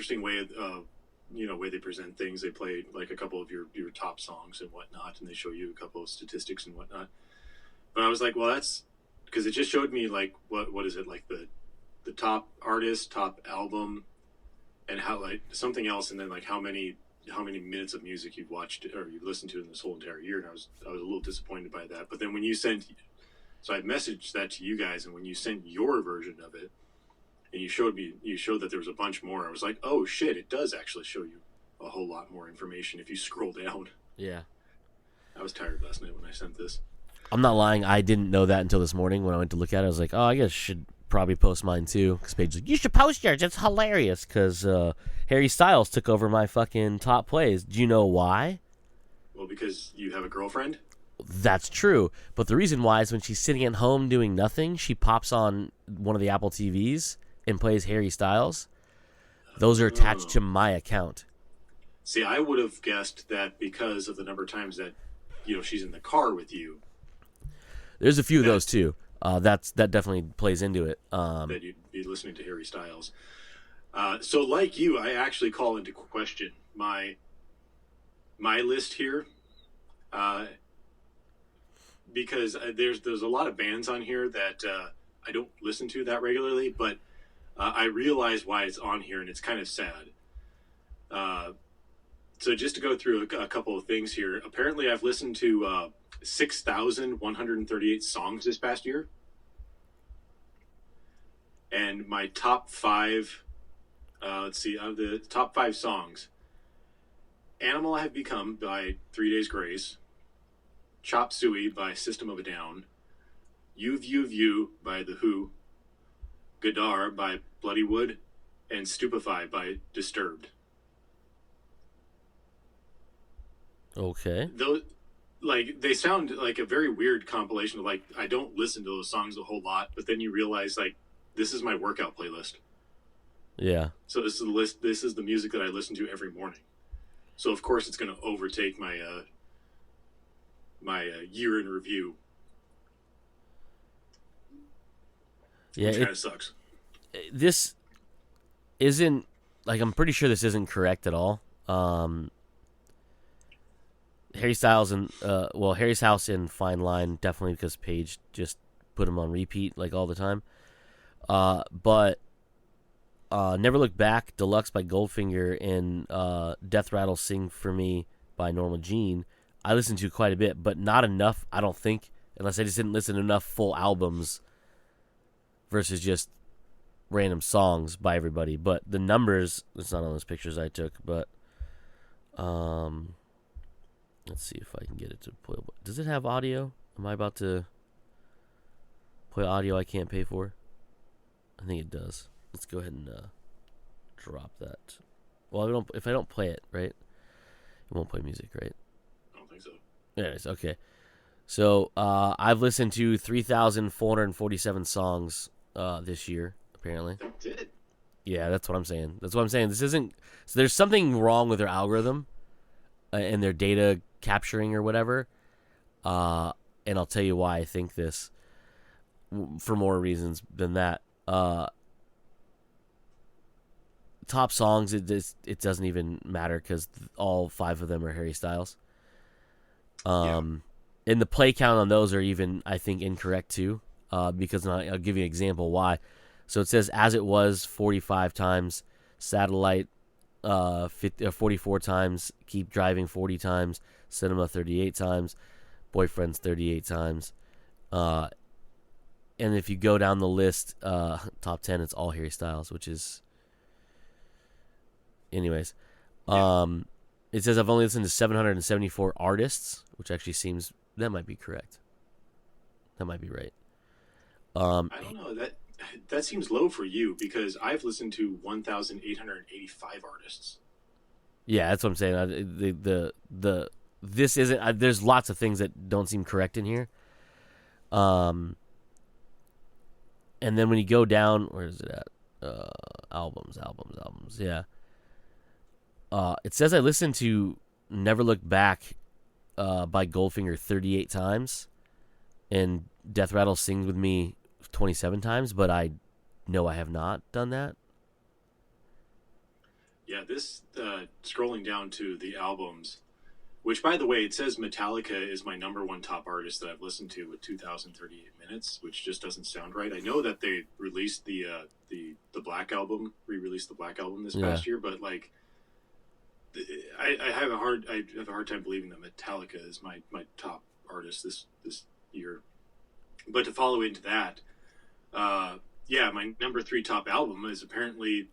interesting way, way they present things. They play like a couple of your top songs and whatnot, and they show you a couple of statistics and whatnot. But I was like, well, that's because it just showed me like what is it, like the top artist, top album, and how, like, something else, and then like how many minutes of music you've watched or you've listened to in this whole entire year. And I was a little disappointed by that. But then when you sent, so I messaged that to you guys, and when you sent your version of it, and you showed that there was a bunch more, I was like, oh shit, it does actually show you a whole lot more information if you scroll down. Yeah. I was tired last night when I sent this. I'm not lying. I didn't know that until this morning when I went to look at it. I was like, oh, I guess I should probably post mine too. Because Paige's like, you should post yours. It's hilarious. Because Harry Styles took over my fucking top plays. Do you know why? Well, because you have a girlfriend? That's true. But the reason why is when she's sitting at home doing nothing, she pops on one of the Apple TVs and plays Harry Styles. Those are attached to my account. See, I would have guessed that because of the number of times that, she's in the car with you. There's a few of those too. That definitely plays into it. That you'd be listening to Harry Styles. So like you, I actually call into question my list here. Because there's a lot of bands on here that I don't listen to that regularly, but I realize why it's on here, and it's kind of sad. So just to go through a couple of things here, apparently I've listened to 6,138 songs this past year. And my top 5, the top 5 songs: Animal I Have Become by 3 Days Grace, Chop Suey by System of a Down, You View View by The Who, Gadar by Bloody Wood, and Stupefy by Disturbed. Okay. Those, like, they sound like a very weird compilation of, like, I don't listen to those songs a whole lot, but then you realize, like, this is my workout playlist. Yeah. So this is the list. This is the music that I listen to every morning. So of course it's going to overtake my year in review. Yeah, which kind of sucks. This isn't, like, I'm pretty sure this isn't correct at all. Harry Styles and Harry's House and Fine Line, definitely, because Paige just put him on repeat like all the time. But Never Look Back Deluxe by Goldfinger and Death Rattle Sing For Me by Norma Jean I listened to quite a bit, but not enough, I don't think, unless I just didn't listen to enough full albums versus just random songs by everybody. But the numbers, it's not on those pictures I took, but let's see if I can get it to play. Does it have audio? Am I about to play audio I can't pay for? I think it does. Let's go ahead and drop that. Well, if I don't play it, right? It won't play music, right? I don't think so. Anyways, okay. So I've listened to 3,447 songs this year, apparently. That's it? Yeah, that's what I'm saying. This isn't... So there's something wrong with their algorithm and their data capturing or whatever. And I'll tell you why I think this for more reasons than that. Top songs, it doesn't even matter because all 5 of them are Harry Styles. And the play count on those are even, I think, incorrect too. Because I'll give you an example why. So it says As It Was 45 times, Satellite 44 times, Keep Driving 40 times, Cinema 38 times, Boyfriends 38 times. And if you go down the list, top 10, it's all Harry Styles, which is... Anyways. It says I've only listened to 774 artists, which actually seems... That might be correct. That might be right. I don't know. That seems low for you because I've listened to 1,885 artists. Yeah, that's what I'm saying. This isn't... there's lots of things that don't seem correct in here. And then when you go down, where is it at? Albums. Yeah. It says I listened to Never Look Back by Goldfinger 38 times, and Death Rattle Sings With Me 27 times, but I know I have not done that. Yeah, this scrolling down to the albums, which, by the way, it says Metallica is my number one top artist that I've listened to with 2,038 minutes, which just doesn't sound right. I know that they released the Black album, re-released the Black album this past year, but like, I have a hard time believing that Metallica is my top artist this year. But to follow into that, yeah, my number 3 top album is apparently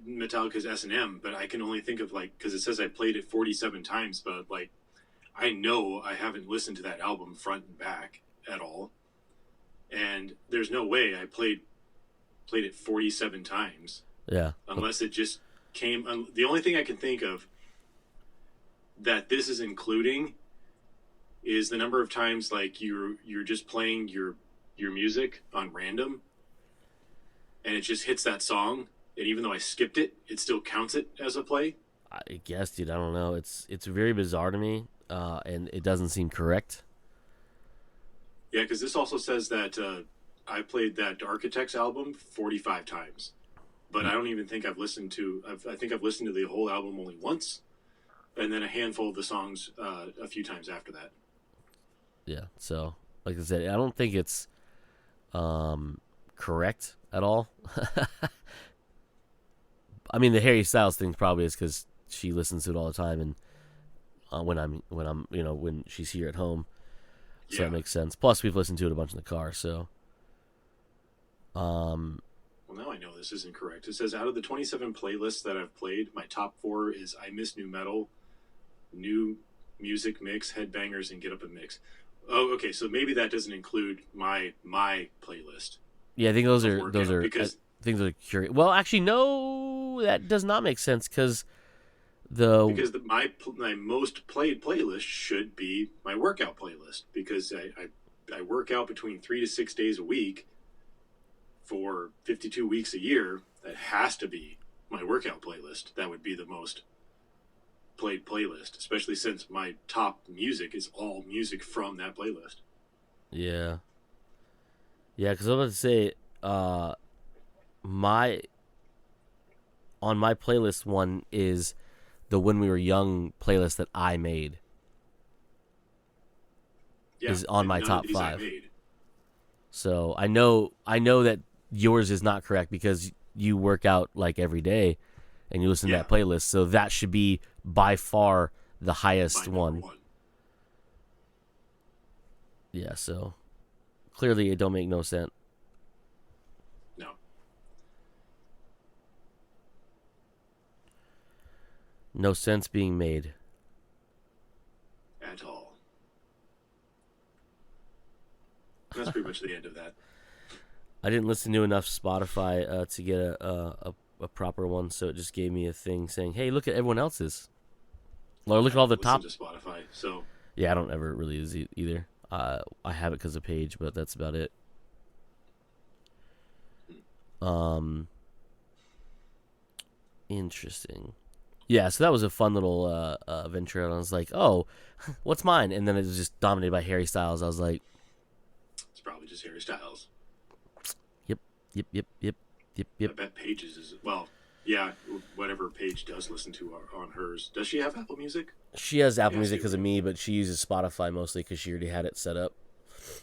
Metallica's S&M, but I can only think of, like, because it says I played it 47 times, but like, I know I haven't listened to that album front and back at all, and there's no way I played it 47 times. Yeah, unless it just came. The only thing I can think of that this is including is the number of times like you're just playing your music on random, and it just hits that song. And even though I skipped it, it still counts it as a play. I guess, dude. I don't know. It's very bizarre to me, and it doesn't seem correct. Yeah, because this also says that I played that Architects album 45 times, but I don't even think I've listened to. I think I've listened to the whole album only once, and then a handful of the songs a few times after that. Yeah. So, like I said, I don't think it's correct at all. I mean, the Harry Styles thing probably is because she listens to it all the time, and when she's here at home, so that makes sense. Plus, we've listened to it a bunch in the car, so. Well, now I know this isn't correct. It says out of the 27 playlists that I've played, my top 4 is I Miss New Metal, New Music Mix, Headbangers, and Get Up and Mix. Oh, okay. So maybe that doesn't include my playlist. Yeah, I think those are because things are curious. Well, actually, no, that does not make sense because my most played playlist should be my workout playlist, because I work out between 3 to 6 days a week for 52 weeks a year. That has to be my workout playlist. That would be the most played playlist, especially since my top music is all music from that playlist. Yeah. Yeah, because I was about to say, on my playlist one is the When We Were Young playlist that I made. Yeah, is on my top 5. So I know that yours is not correct because you work out like every day and you listen to that playlist. So that should be by far the highest one. Yeah, so clearly it don't make no sense. No. No sense being made. At all. That's pretty much the end of that. I didn't listen to enough Spotify to get a proper one, so it just gave me a thing saying, "Hey, look at everyone else's." Or look at all the top. To Spotify, so yeah, I don't ever really use it either. I have it because of Page, but that's about it. Interesting. Yeah, so that was a fun little venture, and I was like, "Oh, what's mine?" And then it was just dominated by Harry Styles. I was like, "It's probably just Harry Styles." Yep. I bet Page's is, well, yeah, whatever Paige does listen to on hers. Does she have Apple Music? She has Apple Music because of me, but she uses Spotify mostly because she already had it set up.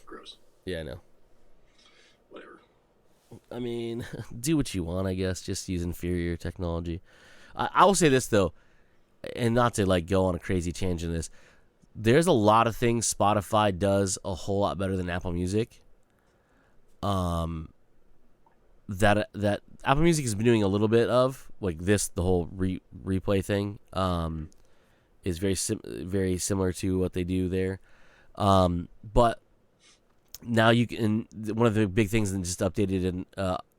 Gross. Yeah, I know. Whatever. I mean, do what you want, I guess. Just use inferior technology. I will say this, though, and not to like go on a crazy tangent in this. There's a lot of things Spotify does a whole lot better than Apple Music. That Apple Music has been doing a little bit of, like this, the whole replay thing, is very similar to what they do there. But now you can, one of the big things that just updated in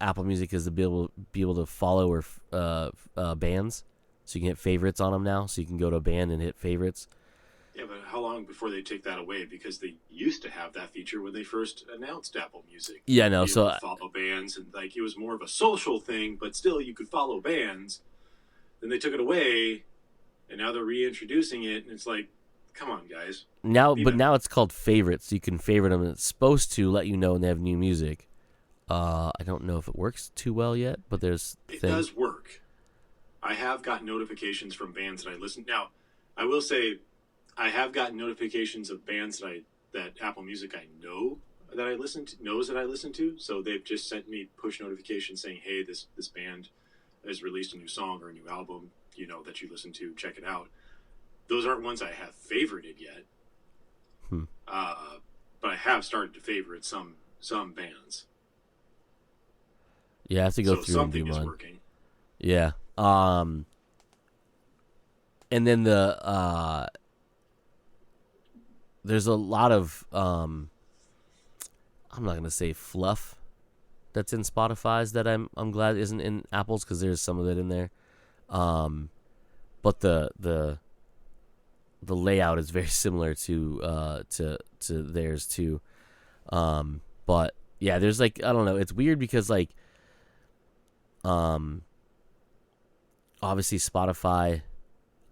Apple Music is to be able to follow or bands, so you can hit favorites on them now. So you can go to a band and hit favorites. Yeah, but how long before they take that away? Because they used to have that feature when they first announced Apple Music. Yeah, no. So follow bands, and like it was more of a social thing, but still you could follow bands. Then they took it away, and now they're reintroducing it, and it's like, come on, guys. Now it's called favorites. You can favorite them, and it's supposed to let you know when they have new music. I don't know if it works too well yet, but there's it does work. I have gotten notifications from bands that I listen. Now, I will say, I have gotten notifications of bands that Apple Music I know that I listen to knows that I listen to. So they've just sent me push notifications saying, "Hey, this band has released a new song or a new album, that you listen to. Check it out." Those aren't ones I have favorited yet, but I have started to favorite some bands. Yeah, I have to go So through and do something is mine. working. Yeah. And then there's a lot of I'm not gonna say fluff that's in Spotify's that I'm glad isn't in Apple's, because there's some of it in there. But the layout is very similar to theirs too. But yeah, there's like, I don't know, it's weird because like obviously Spotify,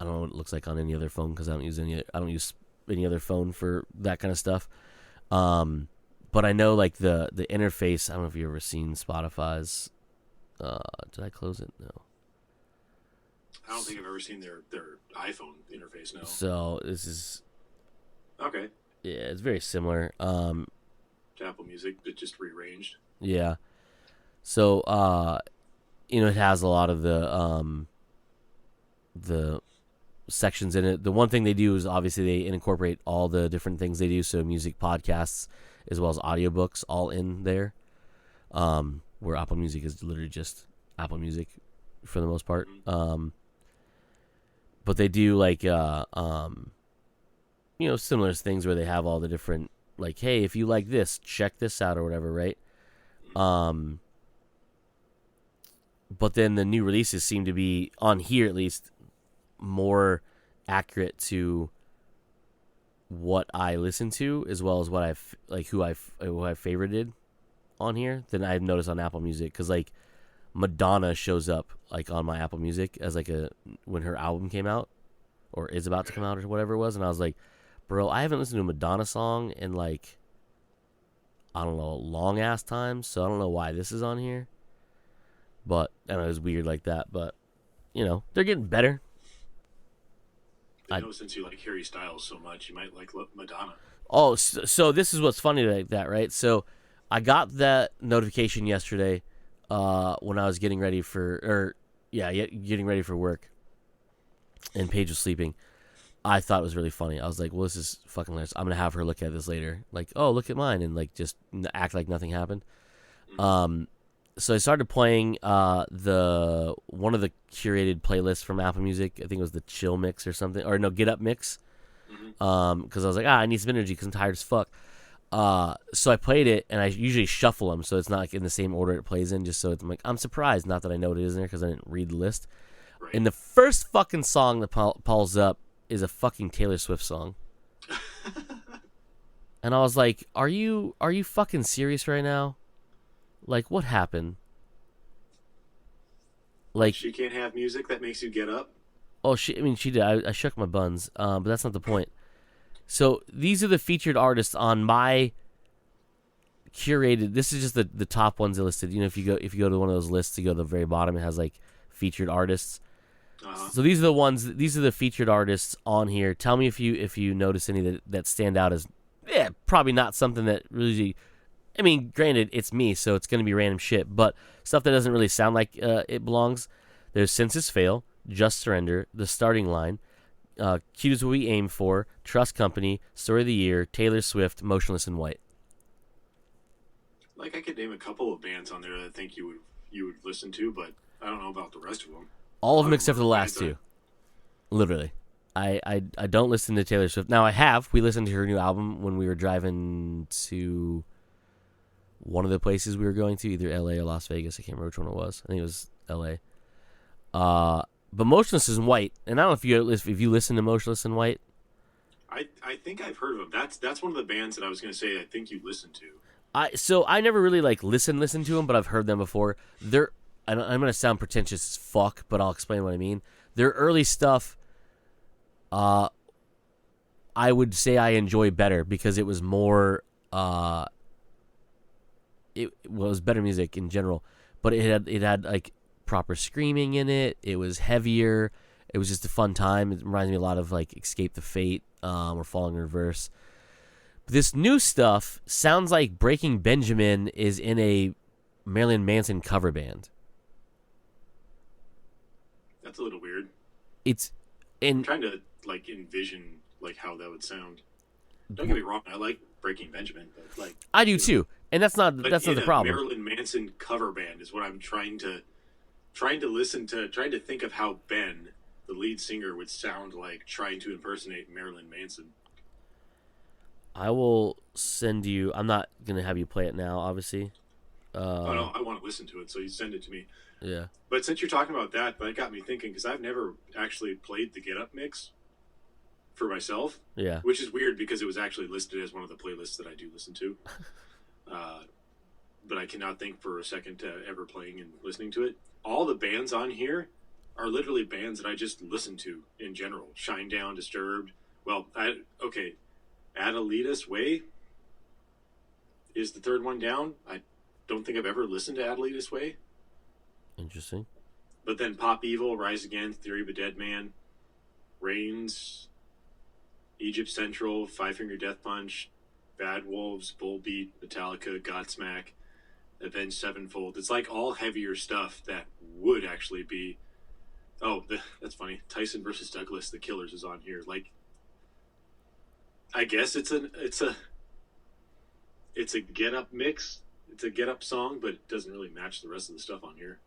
I don't know what it looks like on any other phone because I don't use any other phone for that kind of stuff. But I know like the interface. I don't know if you've ever seen Spotify's. Did I close it? No. I don't think I've ever seen their iPhone interface. No. So this is Okay. yeah, it's very similar. To Apple Music, but just rearranged. Yeah. So it has a lot of the sections in it. The one thing they do is obviously they incorporate all the different things they do, so music, podcasts, as well as audiobooks, all in there. Where Apple Music is literally just Apple Music for the most part. But they do like similar things where they have all the different, like, hey, if you like this, check this out or whatever, right? But then the new releases seem to be, on here at least, more accurate to what I listen to, as well as what I've like who I've favorited on here than I've noticed on Apple Music. Because like Madonna shows up like on my Apple Music as like when her album came out or is about to come out or whatever it was, and I was like, bro, I haven't listened to a Madonna song in like, I don't know, a long ass time, so I don't know why this is on here. But I know it was weird like that, but they're getting better. I know since you like Harry Styles so much, you might like Madonna. Oh, so this is what's funny like that, right? So I got that notification yesterday when I was getting ready for work, and Paige was sleeping. I thought it was really funny. I was like, well, this is fucking hilarious. I'm going to have her look at this later. Like, oh, look at mine, and like just act like nothing happened. So I started playing one of the curated playlists from Apple Music. I think it was the Chill Mix or something, or no, Get Up Mix. Because I was like, I need some energy because I'm tired as fuck. So I played it, and I usually shuffle them so it's not like in the same order it plays in, just so it's like, I'm surprised, not that I know what it is in there because I didn't read the list. Right. And the first fucking song that pulls up is a fucking Taylor Swift song. And I was like, are you fucking serious right now? Like, what happened? Like, she can't have music that makes you get up? Oh, she did. I shook my buns, but that's not the point. So these are the featured artists on my curated. This is just the top ones listed. If you go to one of those lists, you go to the very bottom. It has like featured artists. So these are the ones. These are the featured artists on here. Tell me if you notice any that stand out as probably not something that really. I mean, granted, it's me, so it's going to be random shit, but stuff that doesn't really sound like it belongs. There's Senses Fail, Just Surrender, The Starting Line, Cute Is What We Aim For, Trust Company, Story of the Year, Taylor Swift, Motionless in White. Like, I could name a couple of bands on there that I think you would listen to, but I don't know about the rest of them. All of them except for the last two. Literally. I don't listen to Taylor Swift. Now, we listened to her new album when we were driving to one of the places we were going to, either LA or Las Vegas. I can't remember which one it was. I think it was LA. But Motionless in White, and I don't know if you listen to Motionless in White. I think I've heard of them. That's one of the bands that I was going to say I think you listen to. I never really like listen to them, but I've heard them before. I'm going to sound pretentious as fuck, but I'll explain what I mean. Their early stuff, I would say I enjoy better because it was more. It was better music in general, but it had like proper screaming in it. It was heavier. It was just a fun time. It reminds me a lot of like Escape the Fate or Falling in Reverse. But this new stuff sounds like Breaking Benjamin is in a Marilyn Manson cover band. That's a little weird. I'm trying to like envision like how that would sound. Don't get me wrong, I like Breaking Benjamin, but like I do too, and that's not the problem. Marilyn Manson cover band is what I'm trying to listen to, trying to think of how Ben, the lead singer, would sound like trying to impersonate Marilyn Manson. I will send you. I'm not gonna have you play it now, obviously. Oh no, I want to listen to it, so you send it to me. Yeah. But since you're talking about that got me thinking, because I've never actually played the Get Up mix for myself. Yeah. Which is weird because it was actually listed as one of the playlists that I do listen to. But I cannot think for a second to ever playing and listening to it. All the bands on here are literally bands that I just listen to in general. Shinedown, Disturbed. Well, Adelita's Way is the third one down. I don't think I've ever listened to Adelita's Way. Interesting. But then Pop Evil, Rise Against, Theory of a Dead Man, Reigns, Egypt Central, Five Finger Death Punch, Bad Wolves, Bullbeat, Metallica, Godsmack, Avenged Sevenfold. It's like all heavier stuff that would actually be... Oh, that's funny. Tyson versus Douglas, The Killers is on here. Like, I guess it's a Get Up mix. It's a Get Up song, but it doesn't really match the rest of the stuff on here.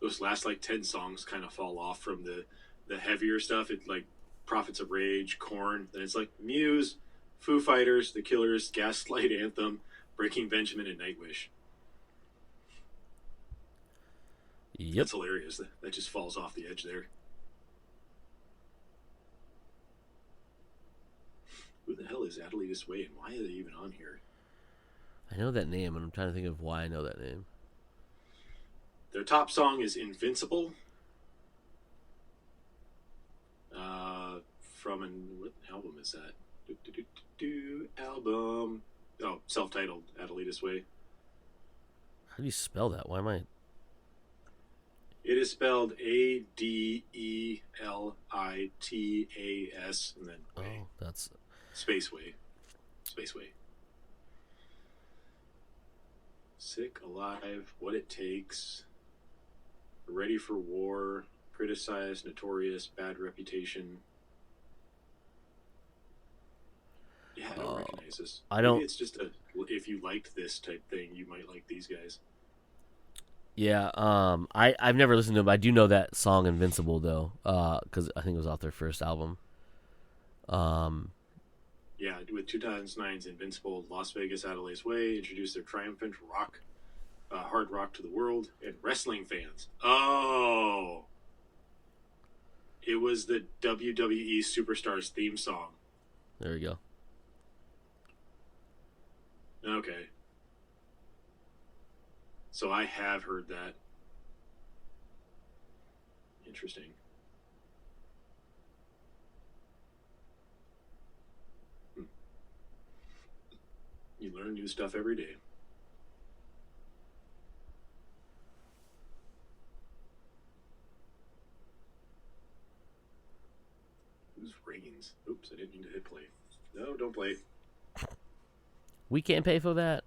Those last like 10 songs kind of fall off from the heavier stuff. It's like Prophets of Rage, Korn. Then it's like Muse, Foo Fighters, The Killers, Gaslight Anthem, Breaking Benjamin, and Nightwish. Yep. That's hilarious. That just falls off the edge there. Who the hell is Adelita's Way, and why are they even on here? I know that name, and I'm trying to think of why I know that name. Their top song is Invincible. What album is that? Album. Oh, self-titled, Adelita's Way. How do you spell that? Why am I... It is spelled Adelita's, and then Way. Oh, that's... Spaceway. Sick, Alive, What It Takes, Ready for War, Criticized, Notorious, Bad Reputation. Yeah, I don't recognize this. Maybe it's just if you liked this type thing, you might like these guys. Yeah, I've never listened to them, but I do know that song Invincible, though, because I think it was off their first album. Yeah, with 2009's Invincible, Las Vegas, Adelaide's Way, introduced their triumphant rock, hard rock to the world, and wrestling fans. Oh! It was the WWE Superstars theme song. There we go. Okay. So I have heard that. Interesting. You learn new stuff every day. Who's Reigns? Oops, I didn't mean to hit play. No, don't play. We can't pay for that.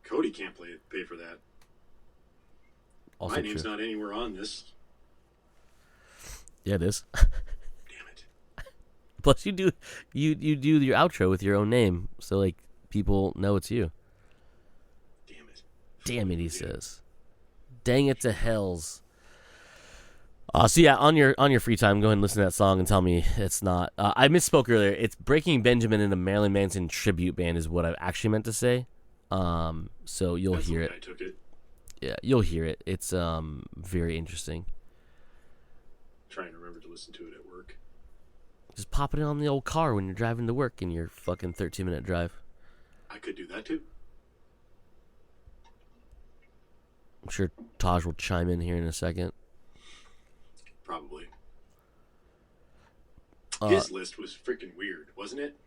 Cody can't pay for that. Also My name's not anywhere on this. Yeah, it is. Damn it. Plus, you do your outro with your own name, so like people know it's you. Damn it. Damn it, he says. Dang it to hells. So yeah, on your free time, go ahead and listen to that song and tell me it's not. I misspoke earlier. It's Breaking Benjamin in the Marilyn Manson tribute band is what I actually meant to say. So you'll hear it. I took it. Yeah, you'll hear it. It's very interesting. Trying to remember to listen to it at work. Just pop it on the old car when you're driving to work in your fucking 13-minute drive. I could do that too. I'm sure Taj will chime in here in a second. Probably. His list was freaking weird, wasn't it?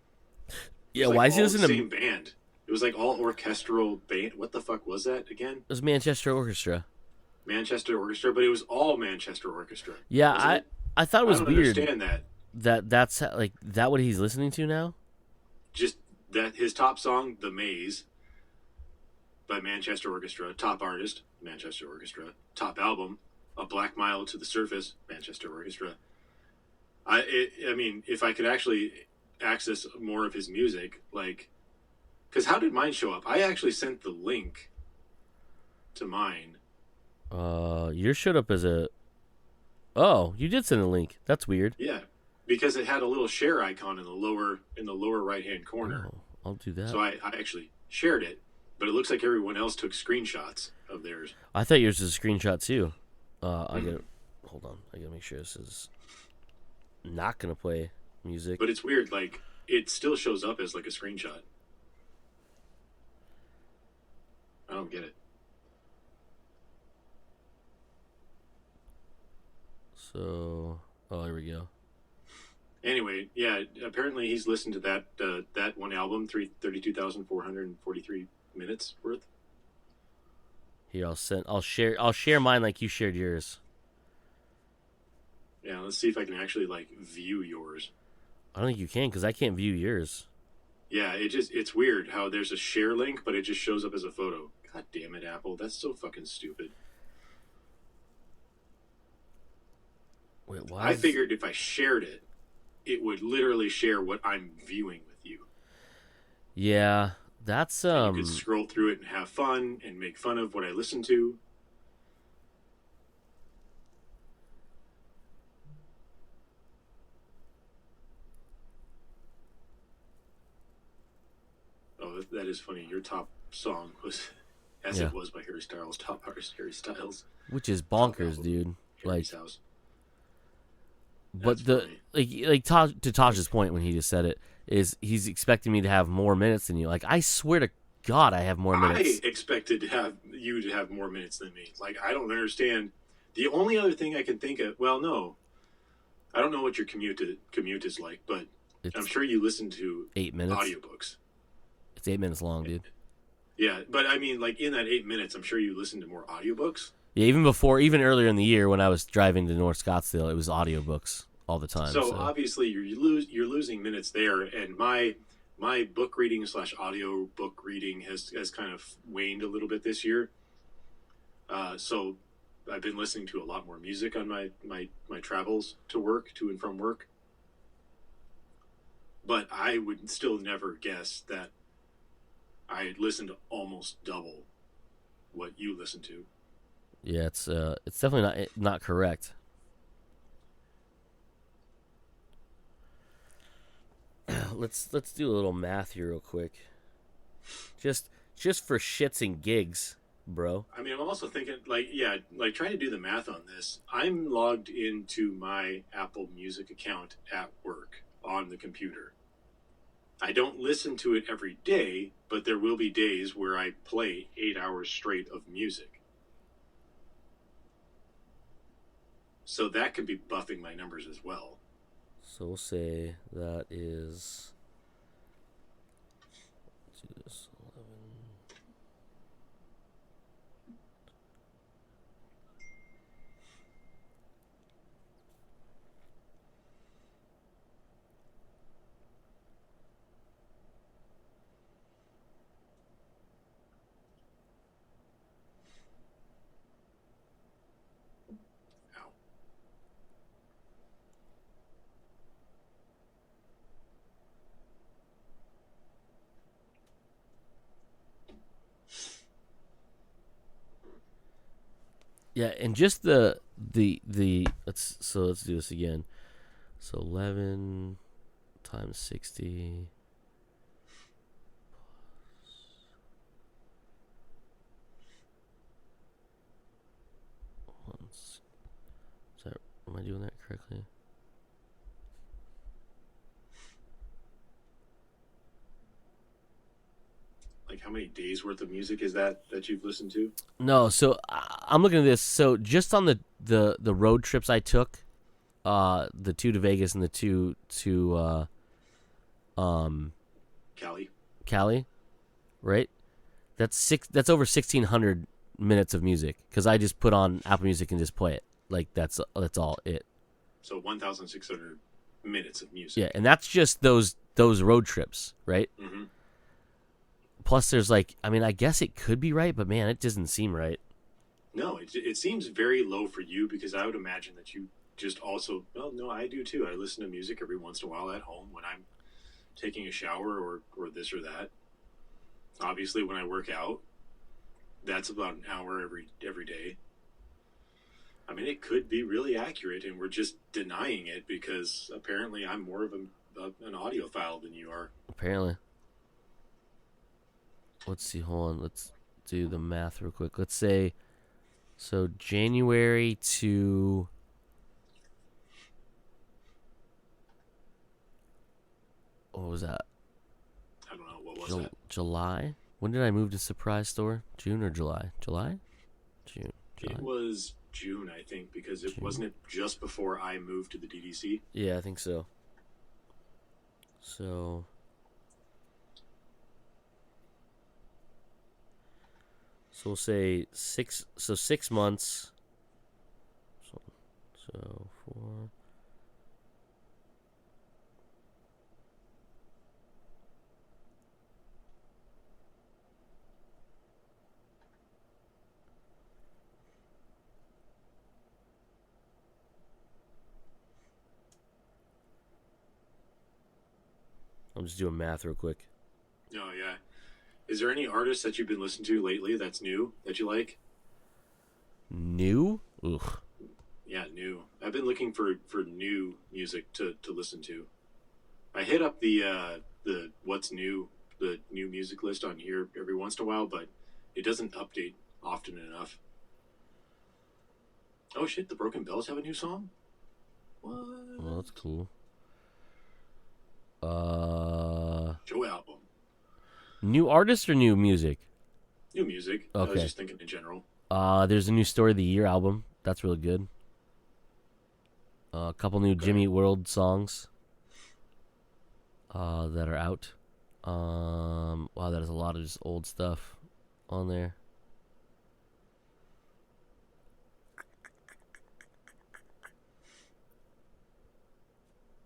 Yeah, like why is he listening to... same band? It It was like all orchestral band. What the fuck was that again? It was Manchester Orchestra. Manchester Orchestra, but it was all Manchester Orchestra, Yeah, wasn't it? I thought it I was don't weird understand that. that's like that what he's listening to now. Just that his top song, "The Maze," by Manchester Orchestra, top artist, Manchester Orchestra, top album, "A Black Mile to the Surface," Manchester Orchestra. I mean, if I could actually access more of his music, like, because how did mine show up? I actually sent the link to mine. Yours showed up as a. Oh, you did send a link. That's weird. Yeah, because it had a little share icon in the lower right hand corner. Oh, I'll do that. So I actually shared it, but it looks like everyone else took screenshots of theirs. I thought yours was a screenshot too. I gotta hold on. I gotta make sure this is not gonna play music. But it's weird. Like it still shows up as like a screenshot. I don't get it. So, oh, here we go. Anyway, yeah. Apparently, he's listened to that one album, 32,443 minutes worth. Here, I'll share mine like you shared yours. Yeah, let's see if I can actually like view yours. I don't think you can because I can't view yours. Yeah, it's weird how there's a share link, but it just shows up as a photo. God damn it, Apple. That's so fucking stupid. Wait, why? I figured if I shared it, it would literally share what I'm viewing with you. Yeah, that's And you could scroll through it and have fun and make fun of what I listen to. Oh, that is funny. Your top song was "As It Was" by Harry Styles. Top artist Harry Styles, which is bonkers, dude. Harry's Like, house. but That's funny. to Taj's point when he just said it is he's expecting me to have more minutes than you. Like, I swear to God, I have more minutes. I expected to have you to have more minutes than me. Like, I don't understand. The only other thing I can think of, well, no, I don't know what your commute is like, but I'm sure you listen to 8 minutes audiobooks. It's 8 minutes long, dude. Yeah, but I mean, like in that 8 minutes, I'm sure you listen to more audiobooks. Yeah, even earlier in the year when I was driving to North Scottsdale, it was audiobooks all the time. So obviously you're losing minutes there, and my book reading / audio book reading has kind of waned a little bit this year. So I've been listening to a lot more music on my travels to and from work. But I would still never guess that I listened to almost double what you listen to. Yeah, it's definitely not correct. Let's do a little math here real quick. Just for shits and gigs, bro. I mean, I'm also thinking, like trying to do the math on this. I'm logged into my Apple Music account at work on the computer. I don't listen to it every day, but there will be days where I play 8 hours straight of music. So that could be buffing my numbers as well. So we'll say that is. Let's do this. 11. Yeah, and just the let's do this again. So 11 times 60 plus. Am I doing that correctly? Like, how many days worth of music is that you've listened to? No, so I'm looking at this. So just on the road trips I took, the 2 to Vegas and the 2 to Cali. Cali, right? That's over 1,600 minutes of music because I just put on Apple Music and just play it. Like that's all it. So 1,600 minutes of music. Yeah, and that's just those road trips, right? Mm-hmm. Plus, there's like, I mean, I guess it could be right, but man, it doesn't seem right. No, it seems very low for you because I would imagine that you just also. Well, no, I do too. I listen to music every once in a while at home when I'm taking a shower or this or that. Obviously, when I work out, that's about an hour every day. I mean, it could be really accurate, and we're just denying it because apparently I'm more of an audiophile than you are. Apparently. Let's see. Hold on. Let's do the math real quick. Let's say, so January to what was that? I don't know. What was that? July? When did I move to Surprise Store? June or July? July? June. July. It was June, I think, because wasn't it just before I moved to the DDC? Yeah, I think so. So we'll say 6 months. So 4. I'm just doing math real quick. Oh, yeah. Is there any artist that you've been listening to lately that's new that you like? New? Ugh. Yeah, new. I've been looking for new music to listen to. I hit up the what's new, the new music list on here every once in a while, but it doesn't update often enough. Oh shit, the Broken Bells have a new song? What? Well, that's cool. Joe album. New artist or new music? New music. Okay. I was just thinking in general. There's a new Story of the Year album. That's really good. A couple new Jimmy World songs that are out. Wow, there's a lot of just old stuff on there.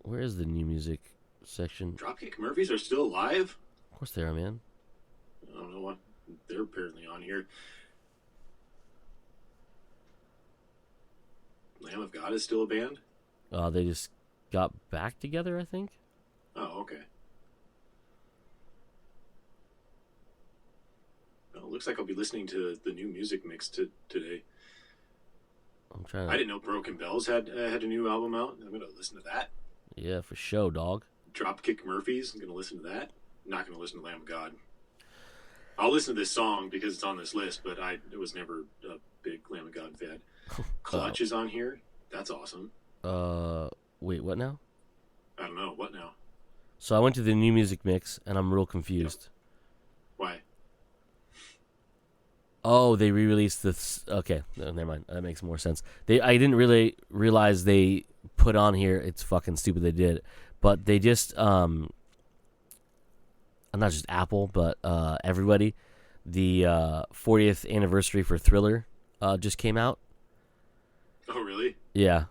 Where is the new music section? Dropkick Murphys are still alive? Of course they are, man. I don't know what. They're apparently on here. Lamb of God is still a band? They just got back together, I think. Oh, okay. Well, it looks like I'll be listening to the new music mix today. I'm trying. I didn't know Broken Bells had a new album out. I'm gonna listen to that. Yeah, for show, dog. Dropkick Murphys. I'm gonna listen to that. I'm not gonna listen to Lamb of God. I'll listen to this song because it's on this list, but I was never a big Lamb of God fan. Clutch is on here. That's awesome. Wait, what now? I don't know. What now? So I went to the new music mix, and I'm real confused. Yep. Why? Oh, they re-released this. Okay, no, never mind. That makes more sense. I didn't really realize they put on here. It's fucking stupid they did, but they just not just Apple, but everybody. The 40th anniversary for Thriller just came out. Oh, really? Yeah.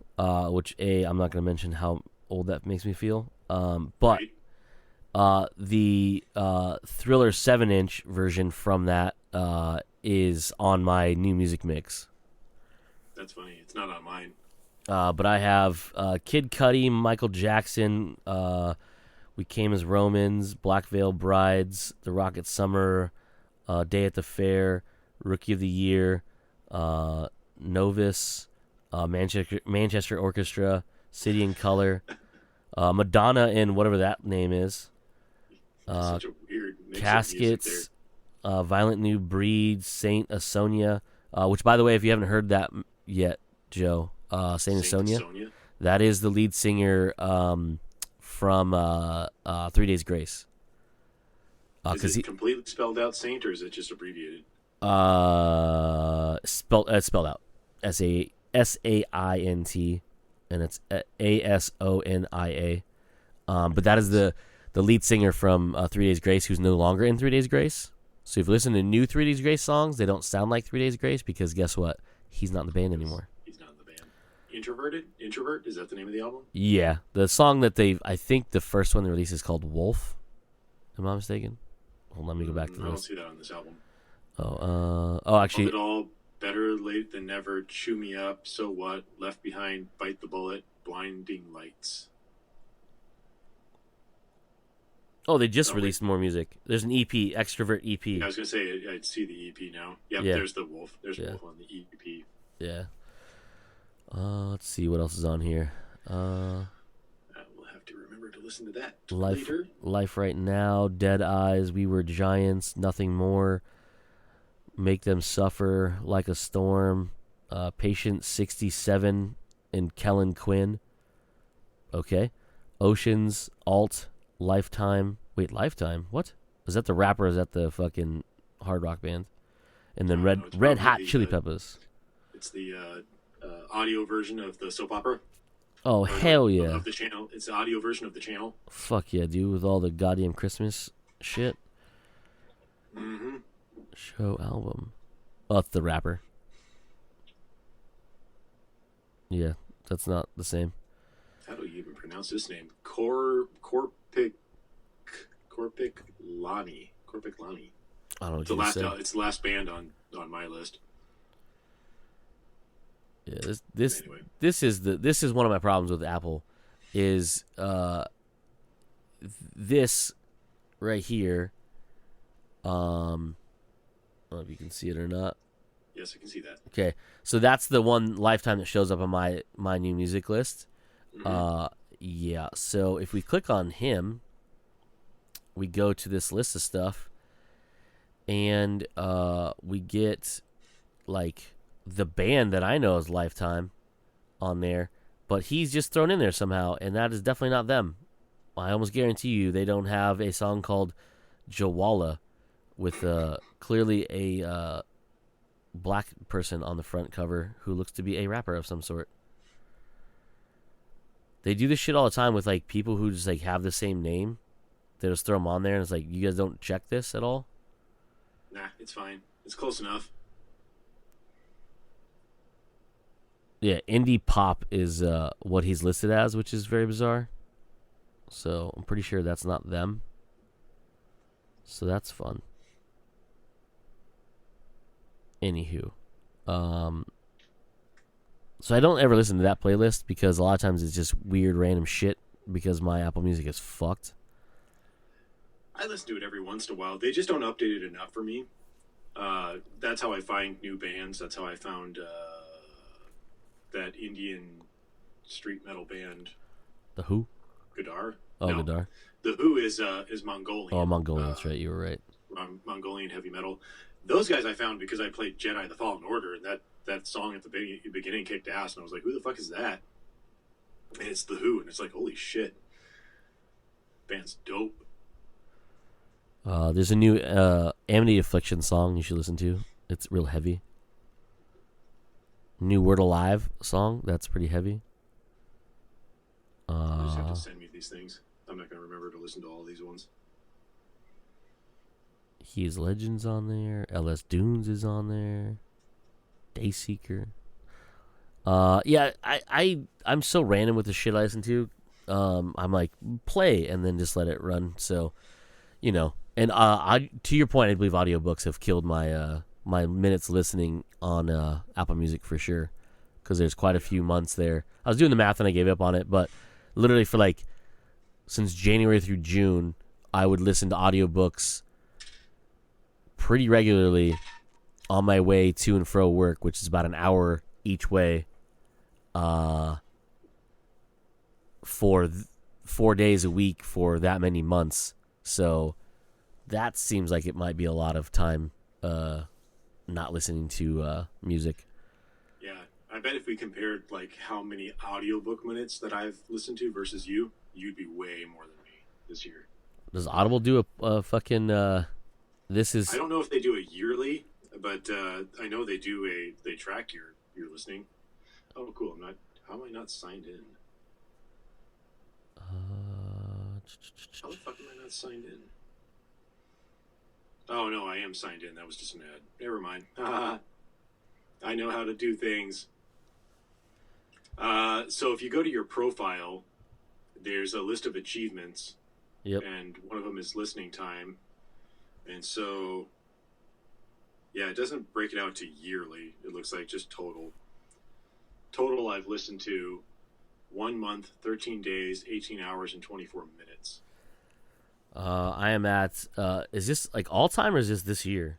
Which I'm not gonna mention how old that makes me feel. But Right. the Thriller 7-inch version from that is on my new music mix. That's funny. It's not on mine. But I have Kid Cudi, Michael Jackson, We Came as Romans, Black Veil Brides, The Rocket Summer, Day at the Fair, Rookie of the Year, Novus, Manchester Orchestra, City in Color, Madonna in whatever that name is, Such a weird mix Caskets, of music Violent New Breed, Saint Asonia, which, by the way, if you haven't heard that yet, Joe, Saint Asonia, that is the lead singer from 3 Days Grace. Is it completely spelled out Saint, or is it just abbreviated? Spelled out Saint, and it's Asonia. But that is the lead singer from 3 Days Grace, who's no longer in 3 Days Grace. So if you listen to new 3 Days Grace songs, they don't sound like 3 Days Grace because guess what? He's not in the band anymore. He's not in the band. Introvert, is that the name of the album? Yeah, the song that I think the first one they released is called Wolf. Am I mistaken? Hold on, let me go back to this. I don't see that on this album. Actually, Love it all, better late than never, chew me up, so what, left behind, bite the bullet, blinding lights. Oh, they just released more music. There's an EP, Extrovert EP. Yeah, I was gonna say I'd see the EP now. Yep, yeah, there's the Wolf. There's Wolf on the EP. Yeah. Let's see what else is on here. We'll have to remember to listen to that later. Life Right Now, Dead Eyes, We Were Giants, Nothing More, Make Them Suffer, Like a Storm, Patient 67, and Kellen Quinn. Okay. Oceans, Alt, Lifetime. Wait, Lifetime? What? Is that the rapper or is that the fucking hard rock band? And then Red Hot Chili Peppers. It's the audio version of the soap opera. Oh, hell yeah. Of the channel. It's the audio version of the channel. Fuck yeah, dude, with all the goddamn Christmas shit. Mm-hmm. Show album. Oh, it's the rapper. Yeah, that's not the same. How do you even pronounce this name? Korpik Lani. I don't know what you say. It's the last band on my list. Yeah, this is one of my problems with Apple, is this right here. I don't know if you can see it or not. Yes, I can see that. Okay, so that's the one Lifetime that shows up on my new music list. Mm-hmm. Yeah. So if we click on him, we go to this list of stuff, and we get like the band that I know is Lifetime on there, but he's just thrown in there somehow, and that is definitely not them. I almost guarantee you they don't have a song called Jawala with clearly a black person on the front cover who looks to be a rapper of some sort. They do this shit all the time with like people who just like have the same name. They just throw them on there, and it's like, you guys don't check this at all? Nah, it's fine. It's close enough. Yeah, indie pop is what he's listed as, which is very bizarre. So I'm pretty sure that's not them. So that's fun. Anywho. So I don't ever listen to that playlist because a lot of times it's just weird random shit because my Apple Music is fucked. I listen to it every once in a while. They just don't update it enough for me. That's how I find new bands. That's how I found that Indian street metal band. The Who? Gadar. Oh, no, Gadar. The Who is Mongolian. Oh, Mongolian. That's right. You were right. Mongolian heavy metal. Those guys I found because I played Jedi: The Fallen Order, and that song at the beginning kicked ass, and I was like, "Who the fuck is that?" And it's The Who, and it's like, "Holy shit, band's dope." There's a new Amity Affliction song you should listen to. It's real heavy. New Word Alive song, that's pretty heavy. You just have to send me these things. I'm not going to remember to listen to all these ones. He's Legends on there. LS Dunes is on there. Dayseeker. Yeah, I'm so random with the shit I listen to. I'm like, play, and then just let it run. So, you know. And to your point, I believe audiobooks have killed my my minutes listening on Apple Music for sure, because there's quite a few months there. I was doing the math and I gave up on it, but literally for like since January through June, I would listen to audiobooks pretty regularly on my way to and fro work, which is about an hour each way, for 4 days a week for that many months. So that seems like it might be a lot of time not listening to music. Yeah, I bet if we compared like how many audiobook minutes that I've listened to versus you'd be way more than me this year. Does Audible do a fucking this is... I don't know if they do it yearly, but I know they do they track your listening. Oh, cool. How am I not signed in? How the fuck am I not signed in? Oh no, I am signed in. That was just an ad. Never mind. I know how to do things. So if you go to your profile, there's a list of achievements, Yep. and one of them is listening time. And so, yeah, it doesn't break it out to yearly. It looks like just total. Total, I've listened to 1 month, 13 days, 18 hours, and 24 minutes. I am at. Is this like all time or is this year?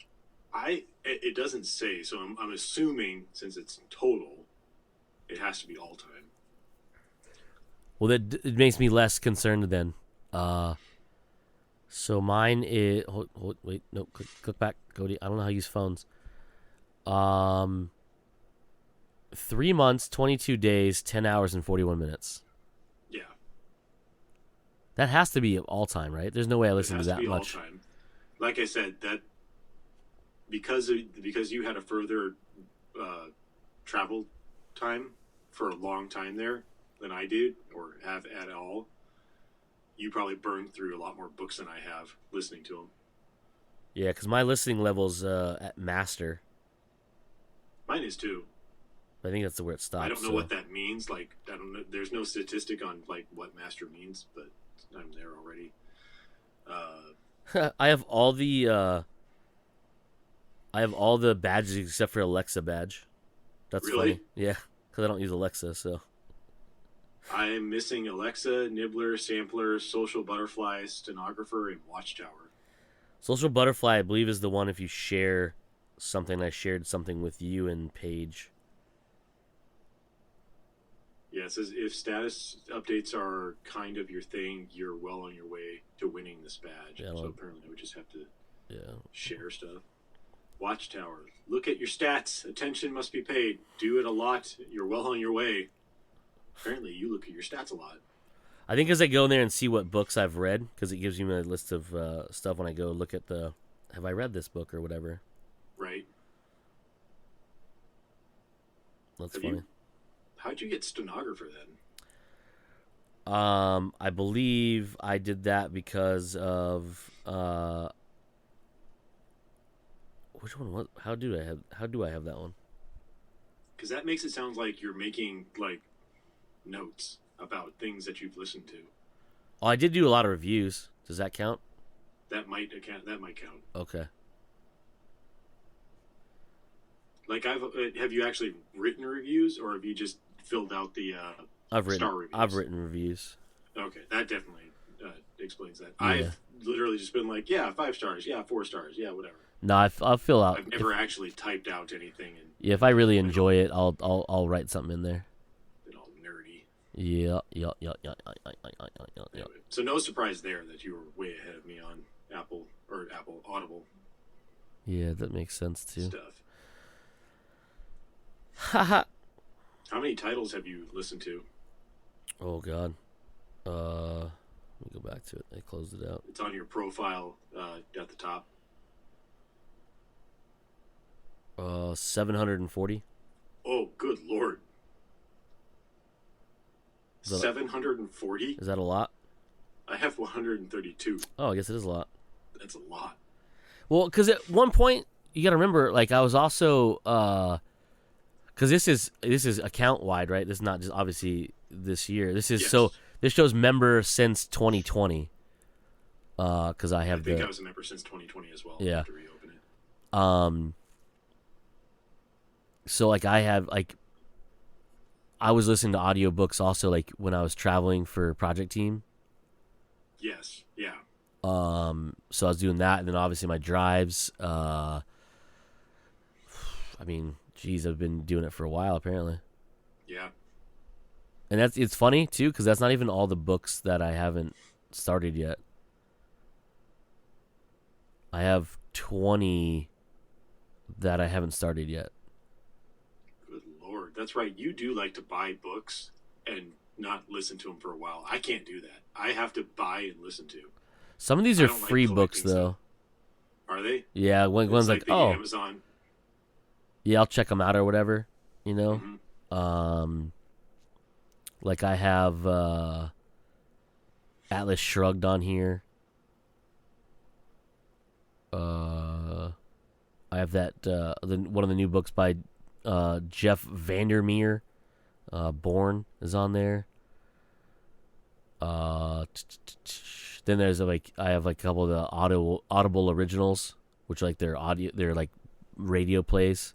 It doesn't say, so I'm assuming since it's total, it has to be all time. Well, that it makes me less concerned then. So mine is. Wait, no, click back, Cody. I don't know how to use phones. 3 months, 22 days, 10 hours, and 41 minutes. Yeah, That has to be all time, right? There's no way I it listen to has to that be all much. time. Like I said, that because you had a further uh, travel time for a long time there than I did or have at all. You probably burned through a lot more books than I have listening to them. Yeah, because my listening level's at master. Mine is too. I think that's where it I stops. don't know So. what that means. Like, I don't know. There's no statistic on like what master means, but I'm there already. I have all the badges except for Alexa badge. That's Really? funny. Yeah, because I don't use Alexa. So I'm missing Alexa, Nibbler, Sampler, Social Butterfly, Stenographer, and Watchtower. social butterfly, I believe, is the one if you share something. I shared something with you and Paige. Yeah, it says if status updates are kind of your thing, you're well on your way to winning this badge. Yeah, so apparently, we just have to yeah. share stuff. Watchtower. Look at your stats. Attention must be paid. Do it a lot. You're well on your way. Apparently, you look at your stats a lot. I think as I go in there and see what books I've read, because it gives you a list of stuff when I go look at the, have I read this book or whatever. Right? That's Have funny. How'd you get stenographer then? I believe I did that because of which one was? How do I have that one? Because that makes it sound like you're making like notes about things that you've listened to. Oh, I did do a lot of reviews. Does that count? That might account. That might count. Okay. Like have you actually written reviews, or have you just filled out the star reviews? I've written reviews. Okay, that definitely explains that. Yeah. I've literally just been like, yeah, 5 stars, yeah, 4 stars, yeah, whatever. No, I'll fill out. I've never actually typed out anything. And if I really enjoy it, I'll write something in there. been all nerdy. Yeah. Anyway, so no surprise there that you were way ahead of me on Apple Audible Yeah, that makes sense too. stuff. Haha. How many titles have you listened to? Oh God. Let me go back to it. I closed it out. It's on your profile at the top. 740. Oh, good lord. Is that 740? Is that a lot? I have 132. Oh, I guess it is a lot. That's a lot. Well, because at one point you got to remember, like I was also, because this is account wide, right? This is not just obviously this year. This is Yes. So this shows member since 2020. Because I have I was a member since 2020 as well. Yeah. I have to reopen it. So like I was listening to audiobooks also like when I was traveling for Project Team. Yes. Yeah. So I was doing that, and then obviously my drives. I mean, geez, I've been doing it for a while apparently. Yeah. And it's funny too because that's not even all the books that I haven't started yet. I have 20 that I haven't started yet. Good lord. That's right. You do like to buy books and not listen to them for a while. I can't do that. I have to buy and listen to. Some of these I are don't like free books collecting though. stuff. Are they? Yeah, one's like like, the oh, Amazon. yeah, I'll check them out or whatever. You know, Mhm. like I have Atlas Shrugged on here. I have that one of the new books by Jeff Vandermeer. Born is on there. Then there's I have like a couple of the Audible originals, which like they're like radio plays.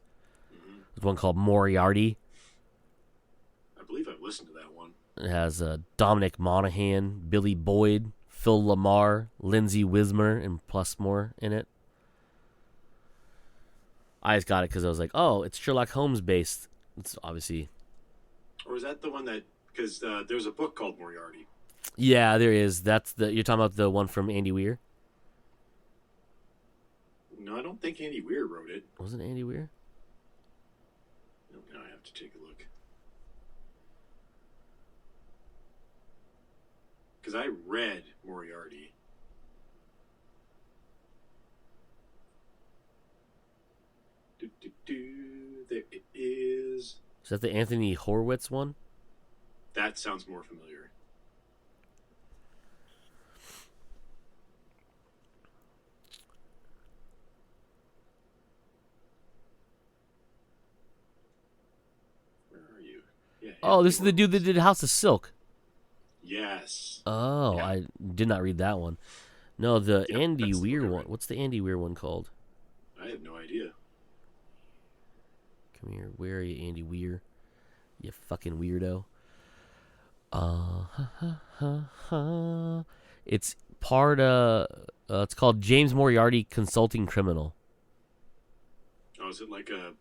Mm-hmm. There's one called Moriarty. I believe I've listened to that one. It has Dominic Monaghan, Billy Boyd, Phil Lamar, Lindsay Wismer, and plus more in it. I just got it because I was like, oh, it's Sherlock Holmes based. It's obviously. Or is that the one that? Because there's a book called Moriarty. Yeah, there is. You're talking about the one from Andy Weir? No, I don't think Andy Weir wrote it. Wasn't Andy Weir? No, now I have to take a look. Because I read Moriarty. There it is. Is that the Anthony Horowitz one? That sounds more familiar. Where are you? Yeah. Oh, this is the dude that did House of Silk. Yes. Oh, yeah. I did not read that one. No, the Andy Weir one. What's the Andy Weir one called? I have no idea. Come here. Where are you, Andy Weir? You fucking weirdo. It's part it's called James Moriarty Consulting Criminal. Oh, is it like a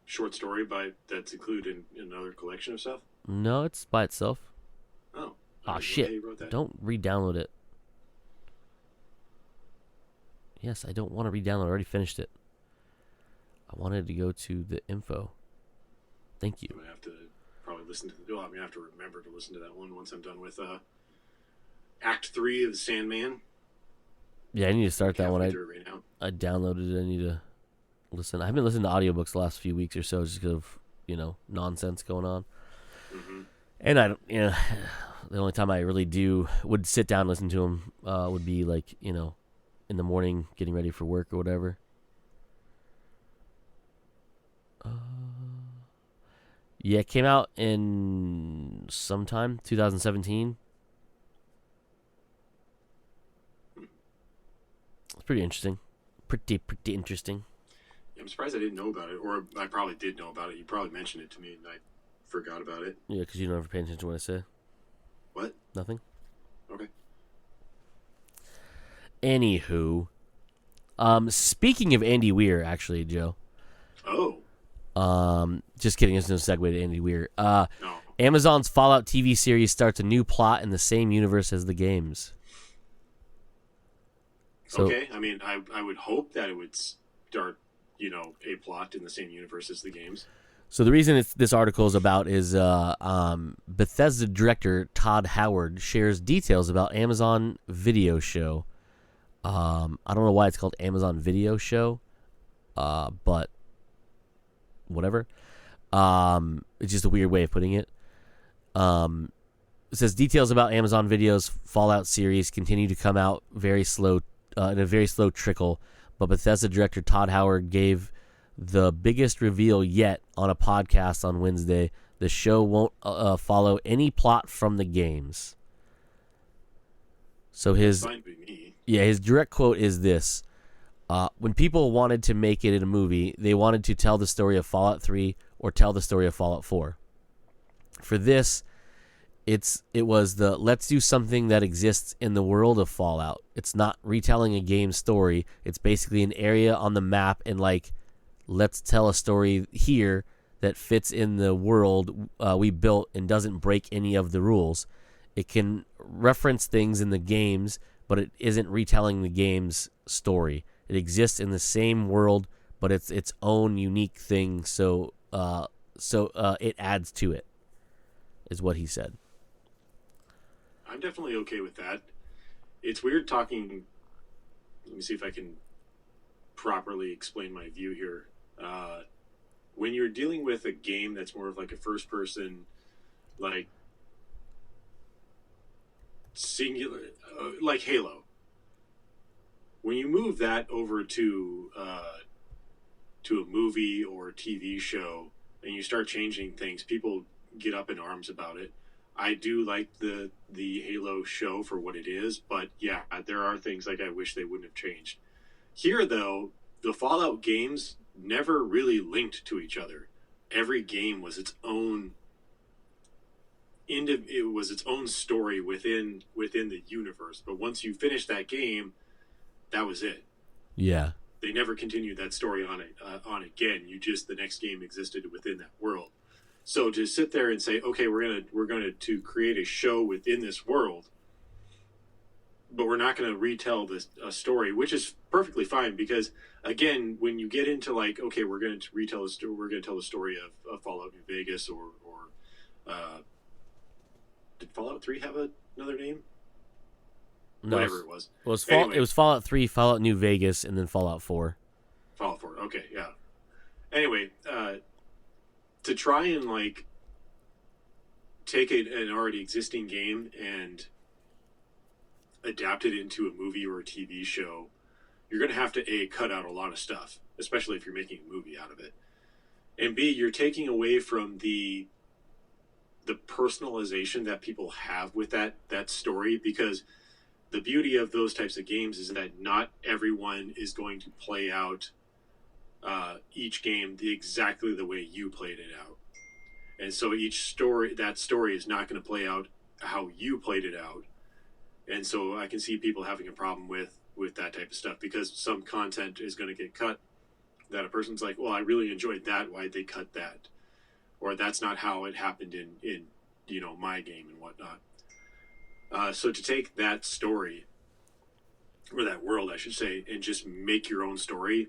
short story that's included in another collection of stuff? No, it's by itself. Oh. Oh shit. Don't re-download it. Yes, I don't want to re-download. I already finished it. I wanted to go to the info. Thank you. I'm gonna have to probably listen to I'm gonna have to remember to listen to that one once I'm done with Act 3 of the Sandman. Yeah, I need to start that one. I downloaded it. I need to listen. I haven't listened to audiobooks the last few weeks or so just because of, nonsense going on. Mm-hmm. And I don't, the only time I really would sit down and listen to them would be like, in the morning getting ready for work or whatever. Yeah, it came out in sometime 2017. It's pretty interesting. Pretty interesting. Yeah, I'm surprised I didn't know about it, or I probably did know about it. You probably mentioned it to me, and I forgot about it. Yeah, because you don't ever pay attention to what I say. What? Nothing. Okay. Anywho, speaking of Andy Weir, actually, Joe. Oh. Just kidding. There's no segue to Andy Weir. No. Amazon's Fallout TV series starts a new plot in the same universe as the games. So, okay. I mean, I would hope that it would start, a plot in the same universe as the games. So the reason this article is about is Bethesda director Todd Howard shares details about Amazon Video Show. I don't know why it's called Amazon Video Show, but whatever. It's just a weird way of putting it. It says details about Amazon Video's Fallout series continue to come out very slow, in a very slow trickle, but Bethesda director Todd Howard gave the biggest reveal yet on a podcast on Wednesday. The show won't follow any plot from the games. So his direct quote is this. When people wanted to make it in a movie, they wanted to tell the story of Fallout 3 or tell the story of Fallout 4. For this, it was the let's do something that exists in the world of Fallout. It's not retelling a game story. It's basically an area on the map and let's tell a story here that fits in the world we built and doesn't break any of the rules. It can reference things in the games, but it isn't retelling the game's story. It exists in the same world, but it's its own unique thing. So it adds to it, is what he said. I'm definitely okay with that. It's weird talking. Let me see if I can properly explain my view here. When you're dealing with a game that's more of like a first-person, singular, like Halo, when you move that over to a movie or a TV show and you start changing things, people get up in arms about it. I do like the Halo show for what it is, but yeah, there are things like I wish they wouldn't have changed. Here, though, the Fallout games never really linked to each other. Every game was its own. It was its own story within the universe. But once you finished that game, that was it. Yeah. They never continued that story on again. You just, the next game existed within that world. So to sit there and say, okay, we're gonna to create a show within this world, but we're not going to retell a story, which is perfectly fine, because again, when you get into like, okay, we're going to retell a story, we're going to tell the story of Fallout New Vegas, or did Fallout 3 have another name? No, whatever it was. Well, Anyway. it was Fallout 3, Fallout New Vegas, and then Fallout 4. Fallout 4. Okay, yeah. Anyway, to try and like take an already existing game and adapt it into a movie or a TV show, you're going to have to cut out a lot of stuff, especially if you're making a movie out of it. And B, you're taking away from the personalization that people have with that story, because the beauty of those types of games is that not everyone is going to play out each game exactly the way you played it out. And so that story is not going to play out how you played it out. And so I can see people having a problem with that type of stuff, because some content is going to get cut that a person's like, well, I really enjoyed that. Why'd they cut that? Or that's not how it happened in my game and whatnot. So to take that story, or that world, I should say, and just make your own story,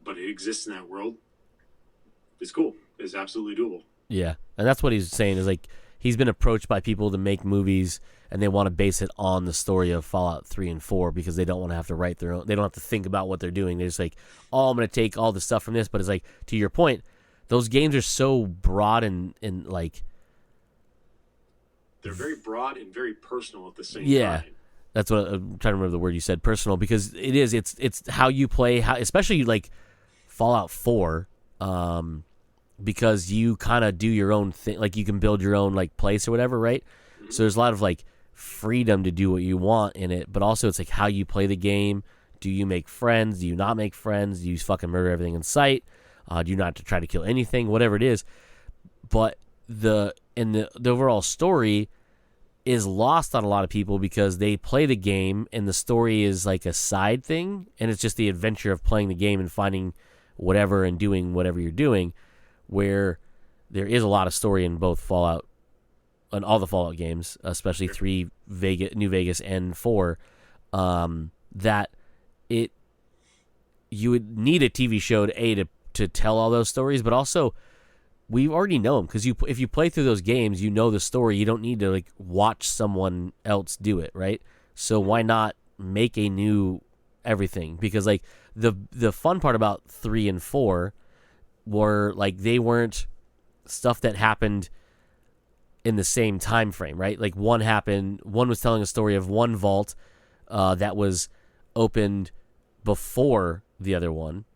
but it exists in that world, is cool. It's absolutely doable. Yeah, and that's what he's saying, is like he's been approached by people to make movies, and they want to base it on the story of Fallout 3 and 4 because they don't want to have to write their own. They don't have to think about what they're doing. They're just like, oh, I'm going to take all the stuff from this. But it's like, to your point, those games are so broad and like... They're very broad and very personal at the same yeah, time. That's what I'm trying to remember the word you said, personal, because it is. It's how you play, especially like Fallout 4, because you kind of do your own thing. Like you can build your own like place or whatever, right? Mm-hmm. So there's a lot of like freedom to do what you want in it, but also it's like how you play the game. Do you make friends? Do you not make friends? Do you fucking murder everything in sight? Do you not try to kill anything? Whatever it is. But the overall story is lost on a lot of people because they play the game and the story is like a side thing, and it's just the adventure of playing the game and finding whatever and doing whatever you're doing, where there is a lot of story in both Fallout and all the Fallout games, especially 3, New Vegas, and 4, that you would need a TV show to tell all those stories, but also we already know them, because if you play through those games, you know the story. You don't need to like watch someone else do it, right? So why not make a new everything? Because like the fun part about 3 and 4 were like they weren't stuff that happened in the same time frame, right? Like one was telling a story of one vault that was opened before the other one.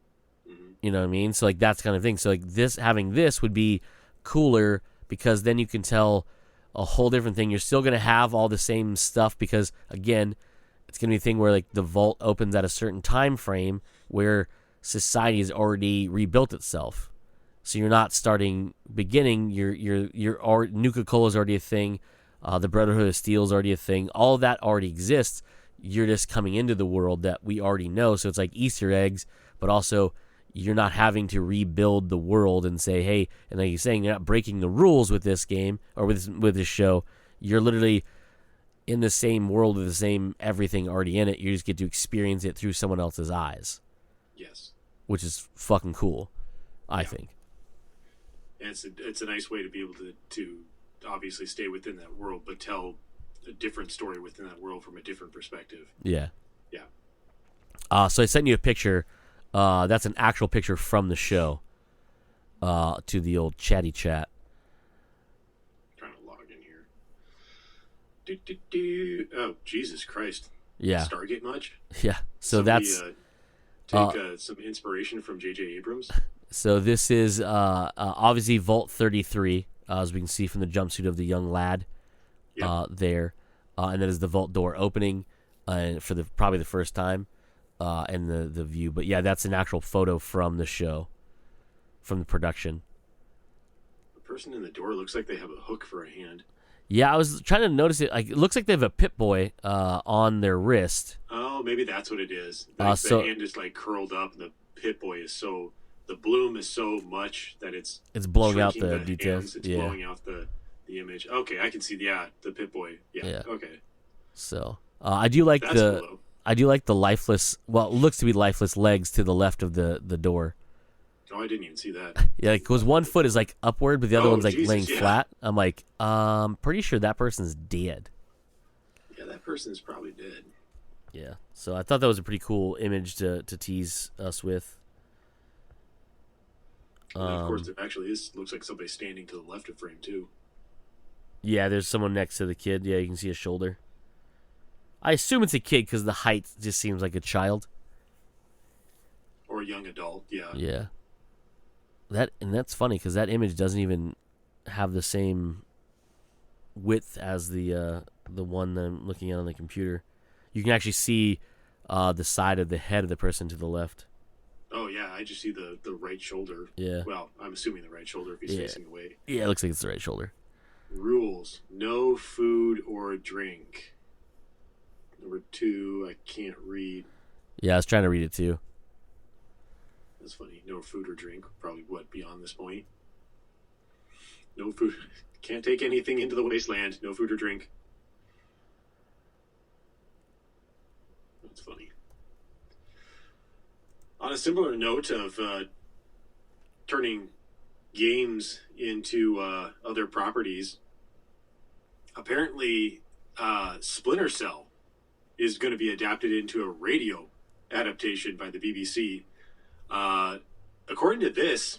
You know what I mean? So like that's kind of thing. So like having this would be cooler, because then you can tell a whole different thing. You're still going to have all the same stuff, because again, it's going to be a thing where like the vault opens at a certain time frame where society has already rebuilt itself. So you're not starting beginning. Nuka-Cola is already a thing. The Brotherhood of Steel is already a thing. All of that already exists. You're just coming into the world that we already know. So it's like Easter eggs, but also you're not having to rebuild the world and say, hey, and like you're saying, you're not breaking the rules with this game or with this show. You're literally in the same world with the same everything already in it. You just get to experience it through someone else's eyes. Yes. Which is fucking cool, I think. And it's a nice way to be able to obviously stay within that world, but tell a different story within that world from a different perspective. Yeah. Yeah. So I sent you a picture. That's an actual picture from the show to the old chatty chat. I'm trying to log in here. Oh, Jesus Christ. Yeah. Stargate much? Yeah. So Somebody, that's take some inspiration from J.J. Abrams. so this is obviously Vault 33, as we can see from the jumpsuit of the young lad there, and that is the vault door opening for the probably the first time, and the view. But yeah, that's an actual photo from the show, from the production. The person in the door looks like they have a hook for a hand. Yeah, I was trying to notice it. Like, it looks like they have a Pip-Boy on their wrist. Oh, maybe that's what it is. Like, the hand is like curled up. And the Pip-Boy is the bloom is so much that it's blowing out the details. details. It's blowing out the image. Okay, I can see the Pip-Boy. Yeah. Okay. So I do like I do like the lifeless. Well, it looks to be lifeless legs to the left of the door. Oh, I didn't even see that. Yeah, because one foot is like upward, but the other one's like laying yeah. flat. I'm like, pretty sure that person's dead. Yeah, that person's probably dead. Yeah, so I thought that was a pretty cool image to tease us with. And of course, there actually looks like somebody standing to the left of frame too. Yeah, there's someone next to the kid. Yeah, you can see a shoulder. I assume it's a kid because the height just seems like a child or a young adult. Yeah. Yeah. That's funny because that image doesn't even have the same width as the one that I'm looking at on the computer. You can actually see the side of the head of the person to the left. Oh yeah, I just see the right shoulder. Yeah. Well, I'm assuming the right shoulder if he's facing away. Yeah, it looks like it's the right shoulder. Rules: no food or drink. Number 2, I can't read. Yeah, I was trying to read it too. That's funny. No food or drink. Probably beyond this point. No food. Can't take anything into the wasteland. No food or drink. That's funny. On a similar note of turning games into other properties, apparently Splinter Cell is going to be adapted into a radio adaptation by the BBC. According to this,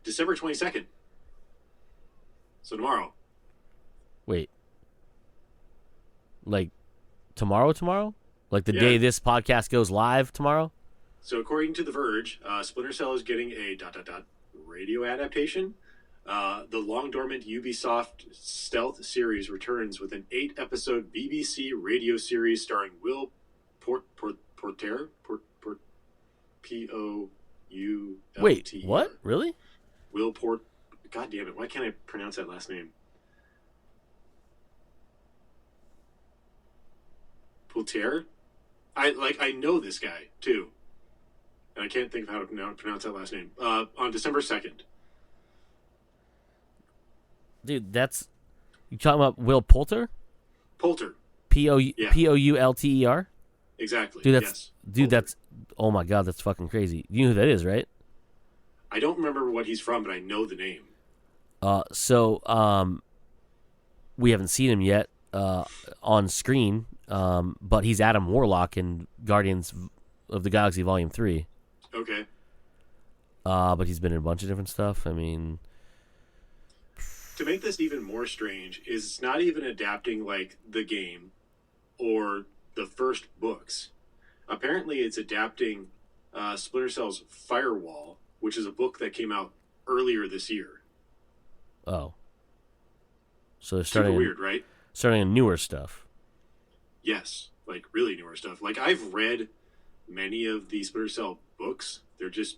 December 22nd. So tomorrow. Wait. Like tomorrow? Like the day this podcast goes live tomorrow? So according to The Verge, Splinter Cell is getting a ... radio adaptation. The long-dormant Ubisoft stealth series returns with an 8-episode BBC radio series starring Will Porter? P-O-U-L-T-E-R. Wait, what? Really? Will Port... God damn it, why can't I pronounce that last name? Poulter? I know this guy, too. And I can't think of how to pronounce that last name. On December 2nd. Dude, that's... You talking about Will Poulter? Poulter. P-O-U-L-T-E-R? Exactly. Dude, Poulter. that's... Oh my god, that's fucking crazy. You know who that is, right? I don't remember what he's from, but I know the name. We haven't seen him yet on screen, but he's Adam Warlock in Guardians of the Galaxy Volume 3. Okay. But he's been in a bunch of different stuff. I mean... To make this even more strange, is it's not even adapting, like, the game or the first books. Apparently it's adapting Splinter Cell's Firewall, which is a book that came out earlier this year. Oh. So they're starting... Super weird, right? Starting on newer stuff. Yes, like, really newer stuff. Like, I've read many of the Splinter Cell books. They're just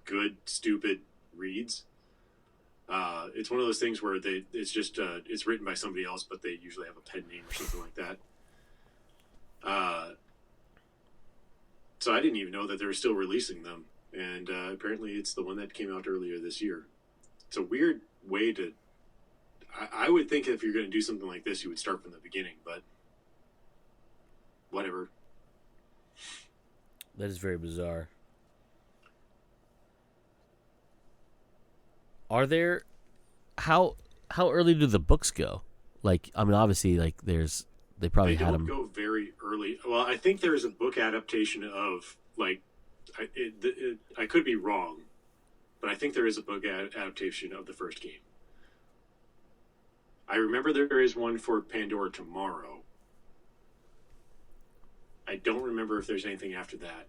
good, stupid reads. It's one of those things where it's written by somebody else, but they usually have a pen name or something like that. So I didn't even know that they were still releasing them. And apparently it's the one that came out earlier this year. It's a weird way to... I would think if you're going to do something like this, you would start from the beginning, but whatever. That is very bizarre. Are there... How early do the books go? Like, I mean, obviously, like, they probably had them... They don't go very early. Well, I think there's a book adaptation of, like... I could be wrong, but I think there is a book adaptation of the first game. I remember there is one for Pandora Tomorrow. I I don't remember if there's anything after that.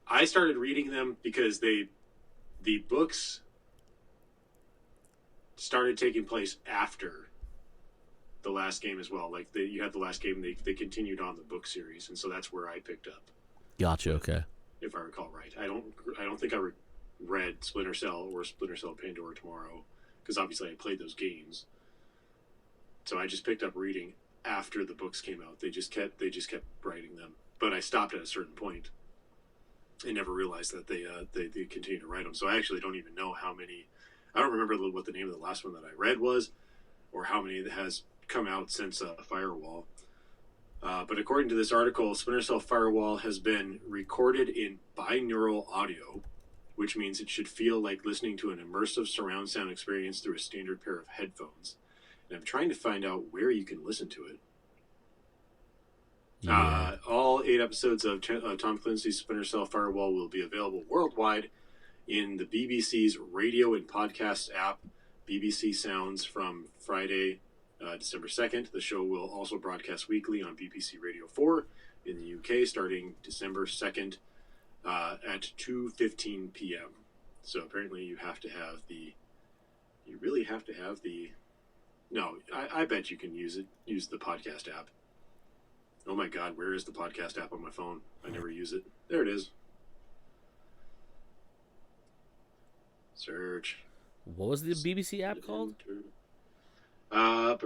I started reading them because the books started taking place after the last game as well. Like you had the last game, they continued on the book series, and so that's where I picked up. Gotcha. Okay. If I recall right, I don't think I read Splinter Cell or Splinter Cell Pandora Tomorrow, because obviously I played those games. So I just picked up reading after the books came out. They just kept writing them, but I stopped at a certain point and never realized that they continued to write them. So I actually don't even know how many. I don't remember what the name of the last one that I read was, or how many that has come out since Firewall. But according to this article, Splinter Cell Firewall has been recorded in binaural audio, which means it should feel like listening to an immersive surround sound experience through a standard pair of headphones. And I'm trying to find out where you can listen to it. Yeah. All 8 episodes of Tom Clancy's Splinter Cell Firewall will be available worldwide in the BBC's radio and podcast app, BBC Sounds, from Friday, December 2nd. The show will also broadcast weekly on BBC Radio 4 in the UK starting December 2nd at 2:15 p.m. So apparently you really have to have the... No, I bet you can use the podcast app. Oh my God, where is the podcast app on my phone? I never use it. There it is. Search. What was the BBC app called? Where are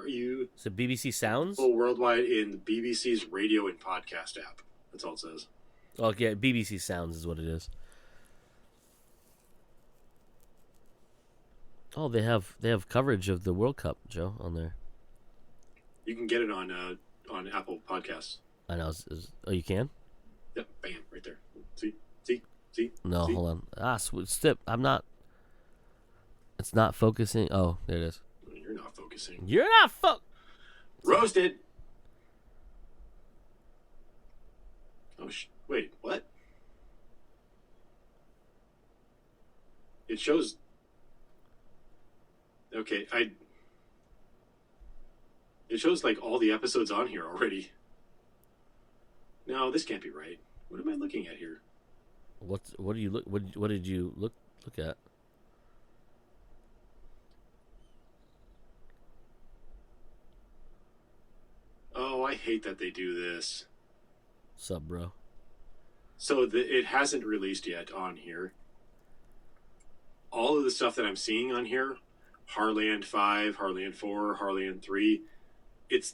you? Is it BBC Sounds? Full worldwide in the BBC's radio and podcast app. That's all it says. Okay, BBC Sounds is what it is. Oh, they have coverage of the World Cup, Joe, on there. You can get it on Apple Podcasts. I know. Oh, you can? Yep, bam, right there. See? No, See? hold on. Stip. I'm not. It's not focusing. Oh, there it is. You're not focusing. You're not Roasted. Oh, wait, what? It shows. Okay, It shows like all the episodes on here already. No, this can't be right. What am I looking at here? What do you look? What did you look at? Oh, I hate that they do this. Sup, bro? So it hasn't released yet on here. All of the stuff that I'm seeing on here, Harland 5, Harland 4, Harland 3, it's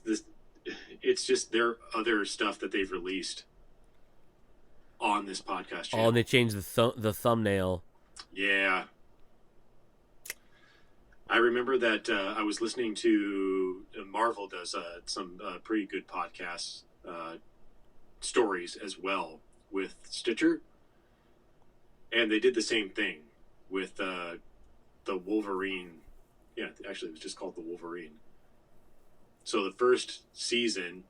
just their other stuff that they've released on this podcast channel. Oh, and they changed the thumbnail. Yeah. I remember that I was listening to Marvel does some pretty good podcasts, stories as well with Stitcher, and they did the same thing with the Wolverine. Yeah, actually, it was just called the Wolverine. So the first season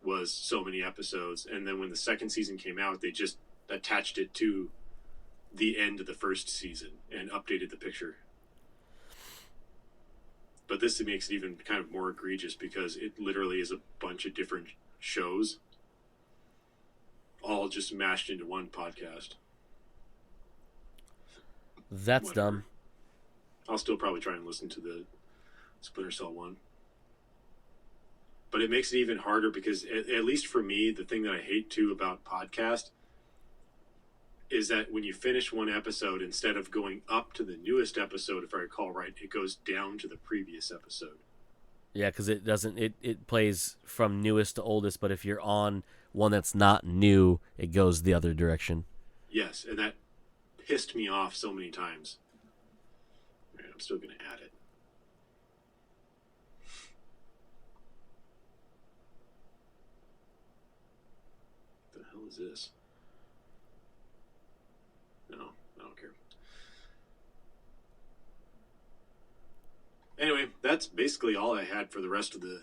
was so many episodes, and then when the second season came out, they just attached it to the end of the first season and updated the picture. But this makes it even kind of more egregious because it literally is a bunch of different shows all just mashed into one podcast. That's Whatever. dumb. I'll still probably try and listen to the Splinter Cell one. But it makes it even harder because, at least for me, the thing that I hate too about podcast is that when you finish one episode, instead of going up to the newest episode, if I recall right, it goes down to the previous episode. Yeah, because it doesn't. It plays from newest to oldest, but if you're on one that's not new, it goes the other direction. Yes, and that pissed me off so many times. Man, I'm still going to add it. What the hell is this? No, I don't care. Anyway, that's basically all I had for the rest of the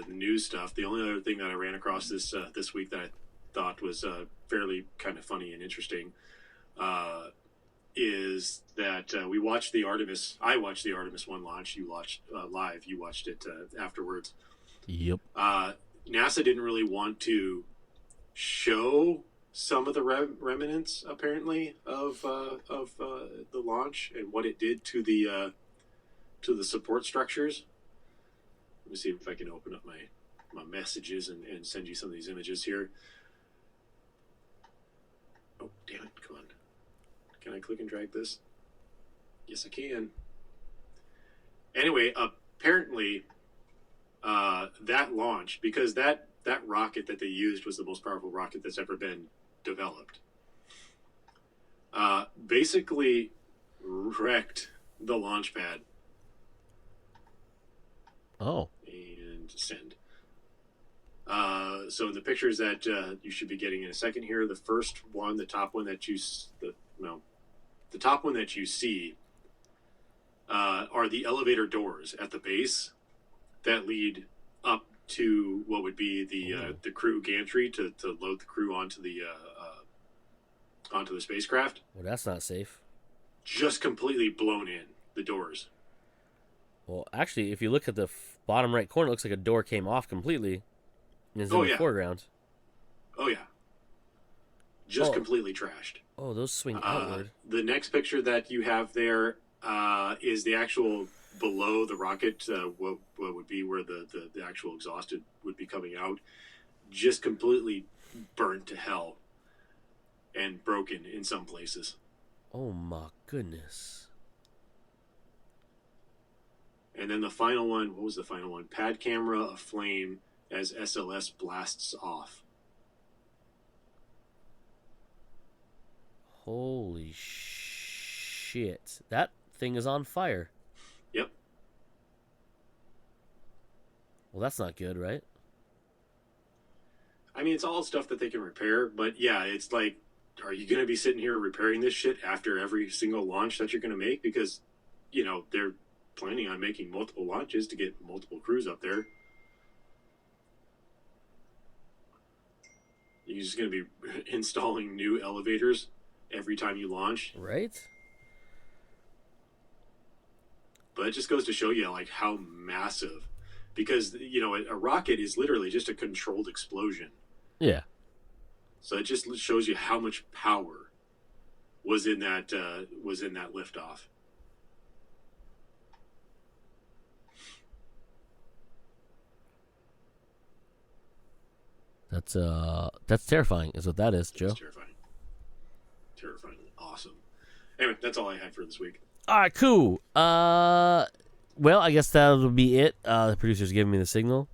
news stuff. The only other thing that I ran across this week that I thought was fairly kind of funny and interesting is that we watched the Artemis. I watched the Artemis One launch. You watched live. You watched it afterwards. Yep. NASA didn't really want to show some of the remnants, apparently, of the launch and what it did to the support structures. Let me see if I can open up my messages and send you some of these images here. Oh, damn it. Come on. Can I click and drag this? Yes, I can. Anyway, apparently, that launch, because that rocket that they used was the most powerful rocket that's ever been developed, basically wrecked the launch pad. Oh. And send. So in the pictures that you should be getting in a second here, the first one, the top one that you the top one that you see are the elevator doors at the base that lead up to what would be the crew gantry to load the crew onto the spacecraft. Well, that's not safe. Just completely blown in, the doors. Well, actually, if you look at the bottom right corner, it looks like a door came off completely. And it's in the foreground. Oh, yeah. Just completely trashed. Oh, those swing outward. The next picture that you have there is the actual below the rocket, what would be where the actual exhaust would be coming out. Just completely burnt to hell and broken in some places. Oh, my goodness. And then the final one, what was the final one? Pad camera aflame as SLS blasts off. Holy shit. That thing is on fire. Yep. Well, that's not good, right? I mean, it's all stuff that they can repair, but yeah, it's like, are you going to be sitting here repairing this shit after every single launch that you're going to make? Because, they're planning on making multiple launches to get multiple crews up there. You're just going to be installing new elevators every time you launch. Right. But it just goes to show you, like, how massive. Because, a rocket is literally just a controlled explosion. Yeah. So it just shows you how much power was in that liftoff. That's terrifying, is what that is, Joe. It's terrifying. Awesome. Anyway, that's all I had for this week. All right, cool. Well, I guess that'll be it. The producer's giving me the signal.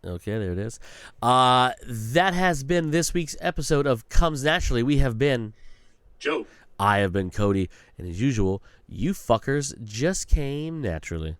Okay, there it is. That has been this week's episode of Comes Naturally. We have been Joe. I have been Cody, and as usual, you fuckers just came naturally.